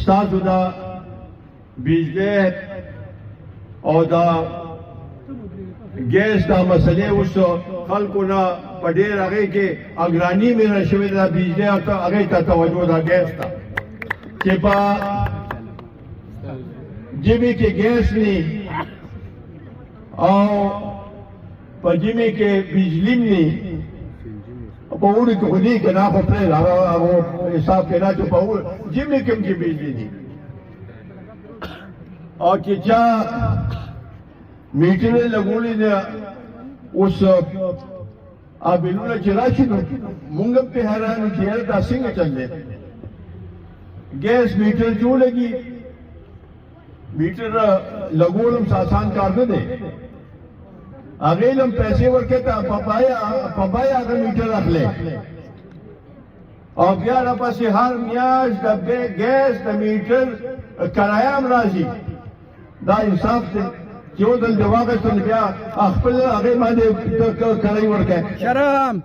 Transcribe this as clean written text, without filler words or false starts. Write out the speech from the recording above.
ستاسو دا بجلی او دا گیس دا مسئلے اس خلقو نا پا دیر اگے کے اگرانی میں رشوی دا بجلی اگے تا توجہ دا گیس تا کہ پا جمی کے گیس نی او پا جمی کے بجلی نی پا اوڑی تو خودی کے نا خطرے لگا حساب کے نا جو پا اوڑی جمی کم کی بجلی نی اور کہ چا میٹرے لگولی نے اس آبیلونا چراشی نو مونگم پہ حیرانو چیئر دا سنگ چل لے گیس میٹر جو لگی میٹر لگولم ساسان کار نہ دے اگیلم پیسے ورکے تا پپایا اگر میٹر رکھ لے اور بیارا پاسی ہر میاش دا گیس دا میٹر کرایام رازی دا انصاف دے جو دل جواغستن بیا اخپل اگے مانے کرائی ورکے شرم